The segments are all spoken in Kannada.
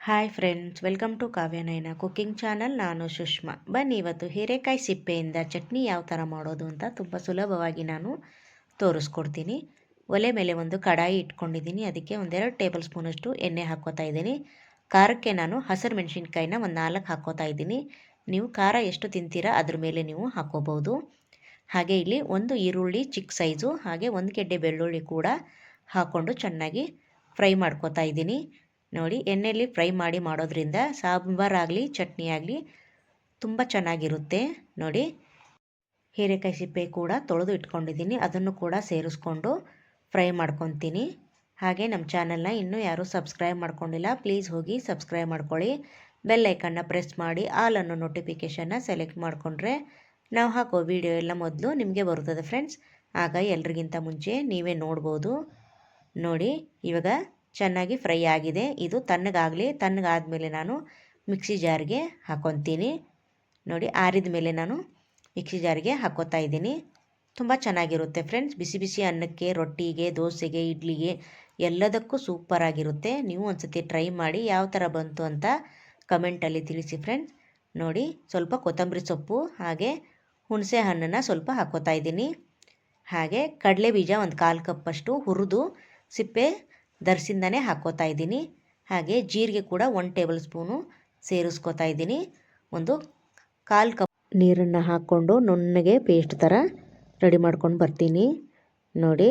Hi friends, welcome to Kavyanayana cooking channel. ನಾನು ಸುಷ್ಮಾ. ಬನ್ನಿ ಇವತ್ತು ಹೀರೆಕಾಯಿ ಸಿಪ್ಪೆಯಿಂದ ಚಟ್ನಿ ಯಾವ ಥರ ಮಾಡೋದು ಅಂತ ತುಂಬ ಸುಲಭವಾಗಿ ನಾನು ತೋರಿಸ್ಕೊಡ್ತೀನಿ. ಒಲೆ ಮೇಲೆ ಒಂದು ಕಡಾಯಿ ಇಟ್ಕೊಂಡಿದ್ದೀನಿ. ಅದಕ್ಕೆ ಒಂದೆರಡು ಟೇಬಲ್ ಸ್ಪೂನಷ್ಟು ಎಣ್ಣೆ ಹಾಕ್ಕೋತಾ ಇದ್ದೀನಿ. ಖಾರಕ್ಕೆ ನಾನು ಹಸಿರು ಮೆಣಸಿನ್ಕಾಯಿನ ಒಂದು 4 ಹಾಕ್ಕೋತಾ ಇದ್ದೀನಿ. ನೀವು ಖಾರ ಎಷ್ಟು ತಿಂತೀರಾ ಅದ್ರ ಮೇಲೆ ನೀವು ಹಾಕ್ಕೋಬೋದು. ಹಾಗೆ ಇಲ್ಲಿ ಒಂದು ಈರುಳ್ಳಿ ಚಿಕ್ಕ ಸೈಜು, ಹಾಗೆ ಒಂದು ಗೆಡ್ಡೆ ಬೆಳ್ಳುಳ್ಳಿ ಕೂಡ ಹಾಕ್ಕೊಂಡು ಚೆನ್ನಾಗಿ ಫ್ರೈ ಮಾಡ್ಕೋತಾ ಇದ್ದೀನಿ. ನೋಡಿ, ಎಣ್ಣೆಯಲ್ಲಿ ಫ್ರೈ ಮಾಡೋದ್ರಿಂದ ಸಾಂಬಾರಾಗಲಿ ಚಟ್ನಿ ಆಗಲಿ ತುಂಬ ಚೆನ್ನಾಗಿರುತ್ತೆ. ನೋಡಿ, ಹೀರೆಕಾಯಿ ಸಿಪ್ಪೆ ಕೂಡ ತೊಳೆದು ಇಟ್ಕೊಂಡಿದ್ದೀನಿ, ಅದನ್ನು ಕೂಡ ಸೇರಿಸ್ಕೊಂಡು ಫ್ರೈ ಮಾಡ್ಕೊತೀನಿ. ಹಾಗೆ ನಮ್ಮ ಚಾನಲ್ನ ಇನ್ನೂ ಯಾರೂ ಸಬ್ಸ್ಕ್ರೈಬ್ ಮಾಡ್ಕೊಂಡಿಲ್ಲ, ಪ್ಲೀಸ್ ಹೋಗಿ ಸಬ್ಸ್ಕ್ರೈಬ್ ಮಾಡ್ಕೊಳ್ಳಿ. ಬೆಲ್ ಐಕನ್ನ ಪ್ರೆಸ್ ಮಾಡಿ ಆಲ್ ಅನ್ನೋ ನೋಟಿಫಿಕೇಷನ್ನ ಸೆಲೆಕ್ಟ್ ಮಾಡಿಕೊಂಡ್ರೆ ನಾವು ಹಾಕೋ ವಿಡಿಯೋ ಎಲ್ಲ ಮೊದಲು ನಿಮಗೆ ಬರುತ್ತದೆ ಫ್ರೆಂಡ್ಸ್. ಆಗ ಎಲ್ರಿಗಿಂತ ಮುಂಚೆ ನೀವೇ ನೋಡ್ಬೋದು. ನೋಡಿ, ಇವಾಗ ಚೆನ್ನಾಗಿ ಫ್ರೈ ಆಗಿದೆ. ಇದು ತಣ್ಣಗಾದಮೇಲೆ ನಾನು ಮಿಕ್ಸಿ ಜಾರ್ಗೆ ಹಾಕ್ಕೊತೀನಿ. ನೋಡಿ, ಆರಿದ ಮೇಲೆ ನಾನು ಮಿಕ್ಸಿ ಜಾರ್ಗೆ ಹಾಕ್ಕೋತಾ ಇದ್ದೀನಿ. ತುಂಬ ಚೆನ್ನಾಗಿರುತ್ತೆ ಫ್ರೆಂಡ್ಸ್. ಬಿಸಿ ಬಿಸಿ ಅನ್ನಕ್ಕೆ, ರೊಟ್ಟಿಗೆ, ದೋಸೆಗೆ, ಇಡ್ಲಿಗೆ ಎಲ್ಲದಕ್ಕೂ ಸೂಪರಾಗಿರುತ್ತೆ. ನೀವು ಒಂದ್ಸತಿ ಟ್ರೈ ಮಾಡಿ ಯಾವ ಥರ ಬಂತು ಅಂತ ಕಮೆಂಟಲ್ಲಿ ತಿಳಿಸಿ ಫ್ರೆಂಡ್ಸ್. ನೋಡಿ, ಸ್ವಲ್ಪ ಕೊತ್ತಂಬರಿ ಸೊಪ್ಪು ಹಾಗೆ ಹುಣಸೆ ಹಣ್ಣನ್ನು ಸ್ವಲ್ಪ ಹಾಕ್ಕೋತಾ ಇದ್ದೀನಿ. ಹಾಗೆ ಕಡಲೆ ಬೀಜ ಒಂದು 1/4 ಕಪ್ಪಷ್ಟು ಹುರಿದು ಸಿಪ್ಪೆ ದರ್ಸಿಂದನೇ ಹಾಕ್ಕೋತಾ ಇದ್ದೀನಿ. ಹಾಗೆ ಜೀರಿಗೆ ಕೂಡ 1 ಟೇಬಲ್ ಸ್ಪೂನು ಸೇರಿಸ್ಕೋತಾ ಇದ್ದೀನಿ. ಒಂದು 1/4 ಕಪ್ ನೀರನ್ನು ಹಾಕ್ಕೊಂಡು ನುಣ್ಣಗೆ ಪೇಸ್ಟ್ ಥರ ರೆಡಿ ಮಾಡ್ಕೊಂಡು ಬರ್ತೀನಿ. ನೋಡಿ,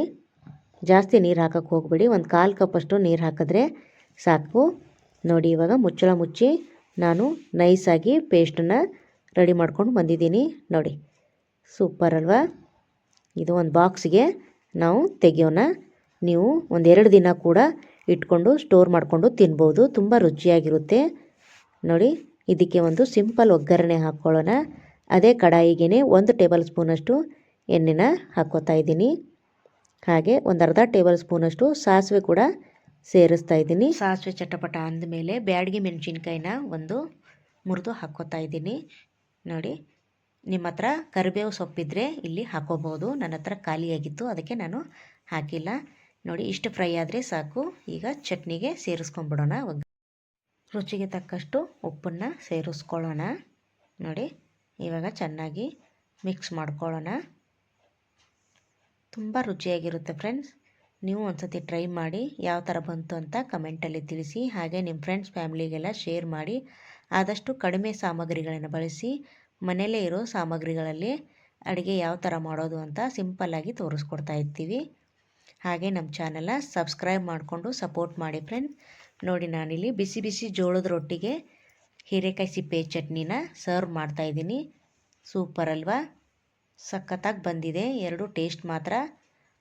ಜಾಸ್ತಿ ನೀರು ಹಾಕೋಕ್ಕೆ ಹೋಗಬೇಡಿ, ಒಂದು 1/4 ಕಪ್ಪಷ್ಟು ನೀರು ಹಾಕಿದ್ರೆ ಸಾಕು. ನೋಡಿ, ಇವಾಗ ಮುಚ್ಚಳ ಮುಚ್ಚಿ ನಾನು ನೈಸಾಗಿ ಪೇಸ್ಟನ್ನು ರೆಡಿ ಮಾಡ್ಕೊಂಡು ಬಂದಿದ್ದೀನಿ. ನೋಡಿ, ಸೂಪರ್ ಅಲ್ವಾ? ಇದು ಒಂದು ಬಾಕ್ಸ್ಗೆ ನಾವು ತೆಗೆಯೋಣ. ನೀವು 1-2 ದಿನ ಕೂಡ ಇಟ್ಕೊಂಡು ಸ್ಟೋರ್ ಮಾಡಿಕೊಂಡು ತಿನ್ಬೋದು, ತುಂಬ ರುಚಿಯಾಗಿರುತ್ತೆ. ನೋಡಿ, ಇದಕ್ಕೆ ಒಂದು ಸಿಂಪಲ್ ಒಗ್ಗರಣೆ ಹಾಕ್ಕೊಳ್ಳೋಣ. ಅದೇ ಕಡಾಯಿಗೆ 1 ಟೇಬಲ್ ಸ್ಪೂನಷ್ಟು ಎಣ್ಣೆನ ಹಾಕ್ಕೋತಾ ಇದ್ದೀನಿ. ಹಾಗೆ ಒಂದು ಅರ್ಧ ಟೇಬಲ್ ಸ್ಪೂನಷ್ಟು ಸಾಸಿವೆ ಕೂಡ ಸೇರಿಸ್ತಾ ಇದ್ದೀನಿ. ಸಾಸಿವೆ ಚಟಪಟ ಅಂದಮೇಲೆ ಬ್ಯಾಡಗಿ ಮೆಣಸಿನ್ಕಾಯಿನ ಒಂದು ಮುರಿದು ಹಾಕ್ಕೋತಾ ಇದ್ದೀನಿ. ನೋಡಿ, ನಿಮ್ಮ ಹತ್ರ ಕರಿಬೇವು ಸೊಪ್ಪಿದ್ರೆ ಇಲ್ಲಿ ಹಾಕೋಬೋದು. ನನ್ನ ಹತ್ರ ಖಾಲಿಯಾಗಿತ್ತು, ಅದಕ್ಕೆ ನಾನು ಹಾಕಿಲ್ಲ. ನೋಡಿ, ಇಷ್ಟು ಫ್ರೈ ಆದರೆ ಸಾಕು. ಈಗ ಚಟ್ನಿಗೆ ಸೇರಿಸ್ಕೊಂಡ್ಬಿಡೋಣ. ರುಚಿಗೆ ತಕ್ಕಷ್ಟು ಉಪ್ಪನ್ನು ಸೇರಿಸ್ಕೊಳ್ಳೋಣ. ನೋಡಿ, ಇವಾಗ ಚೆನ್ನಾಗಿ ಮಿಕ್ಸ್ ಮಾಡ್ಕೊಳ್ಳೋಣ. ತುಂಬ ರುಚಿಯಾಗಿರುತ್ತೆ ಫ್ರೆಂಡ್ಸ್. ನೀವು ಒಂದ್ಸತಿ ಟ್ರೈ ಮಾಡಿ ಯಾವ ಥರ ಬಂತು ಅಂತ ಕಮೆಂಟಲ್ಲಿ ತಿಳಿಸಿ. ಹಾಗೆ ನಿಮ್ಮ ಫ್ರೆಂಡ್ಸ್ ಫ್ಯಾಮಿಲಿಗೆಲ್ಲ ಶೇರ್ ಮಾಡಿ. ಆದಷ್ಟು ಕಡಿಮೆ ಸಾಮಗ್ರಿಗಳನ್ನು ಬಳಸಿ ಮನೆಯಲ್ಲೇ ಇರೋ ಸಾಮಗ್ರಿಗಳಲ್ಲಿ ಅಡುಗೆ ಯಾವ ಥರ ಮಾಡೋದು ಅಂತ ಸಿಂಪಲ್ಲಾಗಿ ತೋರಿಸ್ಕೊಡ್ತಾ ಇರ್ತೀವಿ. ಹಾಗೆ ನಮ್ಮ ಚಾನಲ್ನ ಸಬ್ಸ್ಕ್ರೈಬ್ ಮಾಡಿಕೊಂಡು ಸಪೋರ್ಟ್ ಮಾಡಿ ಫ್ರೆಂಡ್ಸ್. ನೋಡಿ, ನಾನಿಲ್ಲಿ ಬಿಸಿ ಬಿಸಿ ಜೋಳದ ರೊಟ್ಟಿಗೆ ಹೀರೆಕಾಯಿ ಸಿಪ್ಪೆ ಚಟ್ನಿನ ಸರ್ವ್ ಮಾಡ್ತಾಯಿದ್ದೀನಿ. ಸೂಪರ್ ಅಲ್ವಾ? ಸಖತ್ತಾಗಿ ಬಂದಿದೆ. ಎರಡು ಟೇಸ್ಟ್ ಮಾತ್ರ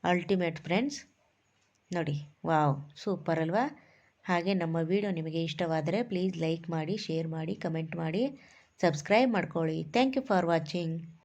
ಅಲ್ಟಿಮೇಟ್ ಫ್ರೆಂಡ್ಸ್. ನೋಡಿ, ವಾವ್, ಸೂಪರ್ ಅಲ್ವಾ? ಹಾಗೆ ನಮ್ಮ ವಿಡಿಯೋ ನಿಮಗೆ ಇಷ್ಟವಾದರೆ ಪ್ಲೀಸ್ ಲೈಕ್ ಮಾಡಿ, ಶೇರ್ ಮಾಡಿ, ಕಮೆಂಟ್ ಮಾಡಿ, ಸಬ್ಸ್ಕ್ರೈಬ್ ಮಾಡ್ಕೊಳ್ಳಿ. Thank you for watching.